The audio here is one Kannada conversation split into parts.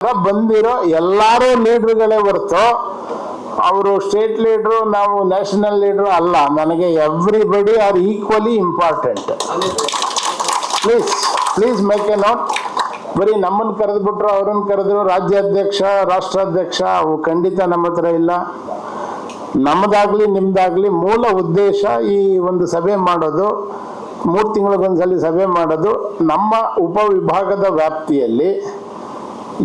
ಬಂದಿರೋ ಎಲ್ಲಾರು ಲೀಡರ್ಗಳೇ ಹೊರತು ಅವರು ಸ್ಟೇಟ್ ಲೀಡ್ರು ನಾವು ನ್ಯಾಷನಲ್ ಲೀಡ್ರು ಅಲ್ಲ. ನನಗೆ everybody are equally important. Please make A note. ಬರೀ ನಮ್ಮನ್ನು ಕರೆದ್ಬಿಟ್ರು, ಅವ್ರನ್ನ ಕರೆದ್ರು, ರಾಜ್ಯಾಧ್ಯಕ್ಷ ರಾಷ್ಟ್ರಾಧ್ಯಕ್ಷ ಅವು ಖಂಡಿತ ನಮ್ಮ ಹತ್ರ ಇಲ್ಲ. ನಮ್ಮದಾಗ್ಲಿ ನಿಮ್ದಾಗ್ಲಿ ಮೂಲ ಉದ್ದೇಶ ಈ ಒಂದು ಸಭೆ ಮಾಡೋದು, 3 ತಿಂಗಳಿಗೊಂದ್ಸಲಿ ಸಭೆ ಮಾಡೋದು. ನಮ್ಮ ಉಪವಿಭಾಗದ ವ್ಯಾಪ್ತಿಯಲ್ಲಿ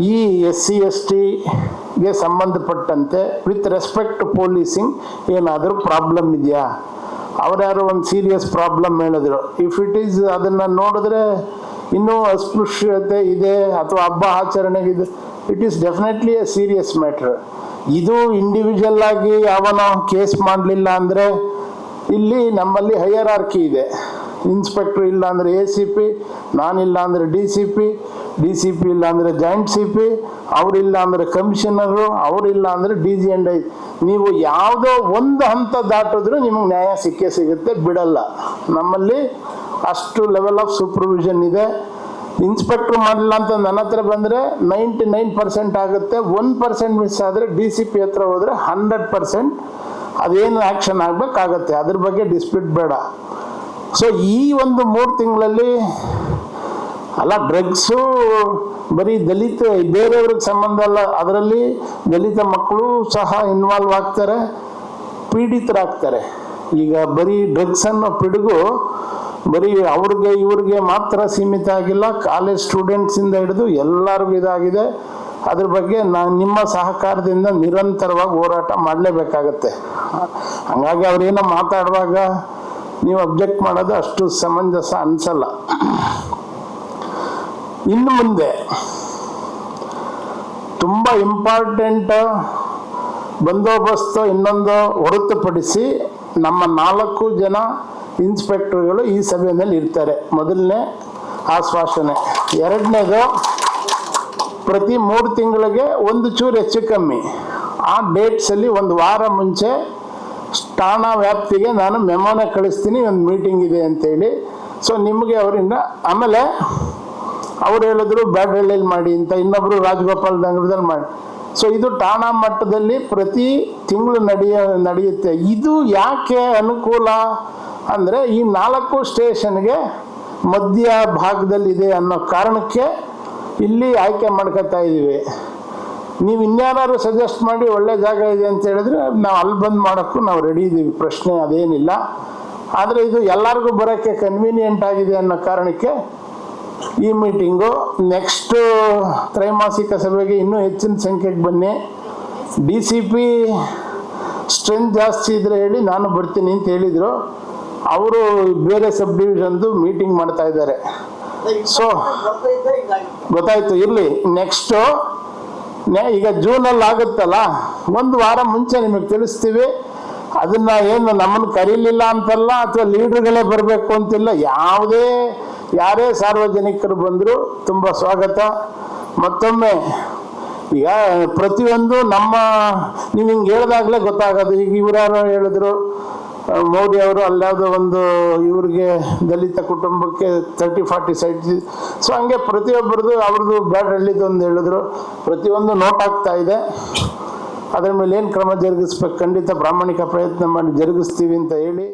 ಈ SC/STಗೆ ಸಂಬಂಧಪಟ್ಟಂತೆ ವಿತ್ ರೆಸ್ಪೆಕ್ಟ್ ಟು ಪೊಲೀಸಿಂಗ್ ಏನಾದರೂ ಪ್ರಾಬ್ಲಮ್ ಇದೆಯಾ? ಅವರ್ಯಾರು ಒಂದು ಸೀರಿಯಸ್ ಪ್ರಾಬ್ಲಮ್ ಹೇಳಿದ್ರು. ಇಫ್ ಇಟ್ ಈಸ್ ಅದನ್ನು ನೋಡಿದ್ರೆ ಇನ್ನೂ ಅಸ್ಪೃಶ್ಯತೆ ಇದೆ ಅಥವಾ ಹಬ್ಬ ಆಚರಣೆಗಿದೆ, it is definitely a serious matter. ಇದು ಇಂಡಿವಿಜುವಲ್ ಆಗಿ ಯಾವನೋ ಕೇಸ್ ಮಾಡಲಿಲ್ಲ ಅಂದರೆ ಇಲ್ಲಿ ನಮ್ಮಲ್ಲಿ ಹೈಯರಾರ್ಕಿ ಇದೆ. ಇನ್ಸ್ಪೆಕ್ಟ್ರ್ ಇಲ್ಲ ಅಂದರೆ ACP, ನಾನಿಲ್ಲ ಅಂದರೆ DCP ಇಲ್ಲ ಅಂದರೆ ಜಾಯಿಂಟ್ CP, ಅವರಿಲ್ಲ ಅಂದರೆ ಕಮಿಷನರು, ಅವರಿಲ್ಲ ಅಂದರೆ DG and I. ನೀವು ಯಾವುದೋ ಒಂದು ಹಂತ ದಾಟಿದ್ರೂ ನಿಮಗೆ ನ್ಯಾಯ ಸಿಗುತ್ತೆ, ಬಿಡಲ್ಲ. ನಮ್ಮಲ್ಲಿ ಅಷ್ಟು ಲೆವೆಲ್ ಆಫ್ ಸೂಪರ್ವಿಷನ್ ಇದೆ. ಇನ್ಸ್ಪೆಕ್ಟ್ರ್ ಮಾಡಲಿಲ್ಲ ಅಂತ ನನ್ನ ಹತ್ರ ಬಂದರೆ 99% ಆಗುತ್ತೆ. 1% ಮಿಸ್ ಆದರೆ DCP ಹತ್ರ ಹೋದರೆ 100% ಅದೇನು ಆ್ಯಕ್ಷನ್ ಆಗಬೇಕಾಗತ್ತೆ. ಅದ್ರ ಬಗ್ಗೆ ಡಿಸ್ಪ್ಯೂಟ್ ಬೇಡ. ಸೊ ಈ ಒಂದು 3 ತಿಂಗಳಲ್ಲಿ ಅಲ್ಲ, ಡ್ರಗ್ಸು ಬರೀ ದಲಿತ ಬೇರೆಯವ್ರಿಗೆ ಸಂಬಂಧ ಅಲ್ಲ, ಅದರಲ್ಲಿ ದಲಿತ ಮಕ್ಕಳು ಸಹ ಇನ್ವಾಲ್ವ್ ಆಗ್ತಾರೆ, ಪೀಡಿತರಾಗ್ತಾರೆ. ಈಗ ಬರೀ ಡ್ರಗ್ಸ್ ಅನ್ನೋ ಪಿಡುಗು ಬರೀ ಅವ್ರಿಗೆ ಇವ್ರಿಗೆ ಮಾತ್ರ ಸೀಮಿತ ಆಗಿಲ್ಲ, ಕಾಲೇಜ್ ಸ್ಟೂಡೆಂಟ್ಸಿಂದ ಹಿಡಿದು ಎಲ್ಲರಿಗೂ ಇದಾಗಿದೆ. ಅದ್ರ ಬಗ್ಗೆ ನಿಮ್ಮ ಸಹಕಾರದಿಂದ ನಿರಂತರವಾಗಿ ಹೋರಾಟ ಮಾಡಲೇಬೇಕಾಗತ್ತೆ. ಹಾಗಾಗಿ ಅವ್ರೇನೋ ಮಾತಾಡುವಾಗ ನೀವು ಅಬ್ಜೆಕ್ಟ್ ಮಾಡೋದು ಅಷ್ಟು ಸಮಂಜಸ ಅನ್ಸಲ್ಲ. ಇನ್ನು ಮುಂದೆ ತುಂಬ ಇಂಪಾರ್ಟೆಂಟ್ ಬಂದೋಬಸ್ತು ಇನ್ನೊಂದು ಹೊರತುಪಡಿಸಿ ನಮ್ಮ 4 ಜನ ಇನ್ಸ್ಪೆಕ್ಟರ್ಗಳು ಈ ಸಭೆಯಲ್ಲಿ ಇರ್ತಾರೆ. ಮೊದಲನೇ ಆಶ್ವಾಸನೆ. 2ನೇದು, ಪ್ರತಿ 3 ತಿಂಗಳಿಗೆ ಒಂದು ಚೂರು ಹೆಚ್ಚು ಕಮ್ಮಿ ಆ ಡೇಟ್ಸಲ್ಲಿ 1 ವಾರ ಮುಂಚೆ ಠಾಣಾ ವ್ಯಾಪ್ತಿಗೆ ನಾನು ಮೆಮೋನ ಕಳಿಸ್ತೀನಿ, ಒಂದು ಮೀಟಿಂಗ್ ಇದೆ ಅಂತೇಳಿ. ಸೊ ನಿಮಗೆ ಅವರಿಂದ, ಆಮೇಲೆ ಅವ್ರು ಹೇಳಿದ್ರು ಬ್ಯಾಡ್ಹಳ್ಳಿಯಲ್ಲಿ ಮಾಡಿ ಅಂತ, ಇನ್ನೊಬ್ರು ರಾಜಗೋಪಾಲ್ ನಗರದಲ್ಲಿ ಮಾಡಿ. ಸೊ ಇದು ಠಾಣಾ ಮಟ್ಟದಲ್ಲಿ ಪ್ರತಿ ತಿಂಗಳು ನಡೆಯುತ್ತೆ. ಇದು ಯಾಕೆ ಅನುಕೂಲ ಅಂದರೆ ಈ 4 ಸ್ಟೇಷನ್ಗೆ ಮಧ್ಯ ಭಾಗದಲ್ಲಿದೆ ಅನ್ನೋ ಕಾರಣಕ್ಕೆ ಇಲ್ಲಿ ಆಯ್ಕೆ ಮಾಡ್ಕೊತಾ ಇದ್ದೀವಿ. ನೀವು ಇನ್ಯಾರು ಸಜೆಸ್ಟ್ ಮಾಡಿ ಒಳ್ಳೆ ಜಾಗ ಇದೆ ಅಂತ ಹೇಳಿದ್ರೆ ನಾವು ಅಲ್ಲಿ ಬಂದು ಮಾಡೋಕ್ಕೂ ನಾವು ರೆಡಿ ಇದ್ದೀವಿ, ಪ್ರಶ್ನೆ ಅದೇನಿಲ್ಲ. ಆದರೆ ಇದು ಎಲ್ಲರಿಗೂ ಬರೋಕ್ಕೆ ಕನ್ವೀನಿಯೆಂಟ್ ಆಗಿದೆ ಅನ್ನೋ ಕಾರಣಕ್ಕೆ ಈ ಮೀಟಿಂಗು. ನೆಕ್ಸ್ಟು ತ್ರೈಮಾಸಿಕ ಸಭೆಗೆ ಇನ್ನೂ ಹೆಚ್ಚಿನ ಸಂಖ್ಯೆಗೆ ಬನ್ನಿ. DCP ಸ್ಟ್ರೆಂತ್ ಜಾಸ್ತಿ ಇದ್ರೆ ಹೇಳಿ, ನಾನು ಬರ್ತೀನಿ ಅಂತ ಹೇಳಿದರು. ಅವರು ಬೇರೆ ಸಬ್ ಡಿವಿಷನ್ದು ಮೀಟಿಂಗ್ ಮಾಡ್ತಾ ಇದ್ದಾರೆ. ಸೊ ಗೊತ್ತಾಯ್ತು, ಇರಲಿ. ನೆಕ್ಸ್ಟು ಈಗ ಜೂನಲ್ಲಿ ಆಗುತ್ತಲ್ಲ, 1 ವಾರ ಮುಂಚೆ ನಿಮಗೆ ತಿಳಿಸ್ತೀವಿ. ಅದನ್ನ ಏನು ನಮ್ಮನ್ನು ಕರೀಲಿಲ್ಲ ಅಂತಲ್ಲ, ಅಥವಾ ಲೀಡರ್ಗಳೇ ಬರಬೇಕು ಅಂತಿಲ್ಲ. ಯಾರೇ ಸಾರ್ವಜನಿಕರು ಬಂದರೂ ತುಂಬ ಸ್ವಾಗತ. ಮತ್ತೊಮ್ಮೆ ಈಗ ಪ್ರತಿಯೊಂದು ನೀವು ಹಿಂಗೆ ಹೇಳಿದಾಗಲೇ ಗೊತ್ತಾಗೋದು. ಈಗ ಇವರ್ಯಾರೋ ಹೇಳಿದ್ರು, ಮೋದಿ ಅವರು ಅಲ್ಲಾವುದೋ ಒಂದು ಇವ್ರಿಗೆ ದಲಿತ ಕುಟುಂಬಕ್ಕೆ 30-40 ಸೈಟ್. ಸೊ ಹಂಗೆ ಪ್ರತಿಯೊಬ್ಬರದು ಅವ್ರದ್ದು ಬ್ಯಾಡ್ಹಳ್ಳಿದೊಂದು ಹೇಳಿದ್ರು. ಪ್ರತಿಯೊಂದು ನೋಟ್ ಆಗ್ತಾ ಇದೆ. ಅದರ ಮೇಲೆ ಏನು ಕ್ರಮ ಜರುಗಿಸ್ಬೇಕು, ಖಂಡಿತ ಪ್ರಾಮಾಣಿಕ ಪ್ರಯತ್ನ ಮಾಡಿ ಜರುಗಿಸ್ತೀವಿ ಅಂತ ಹೇಳಿ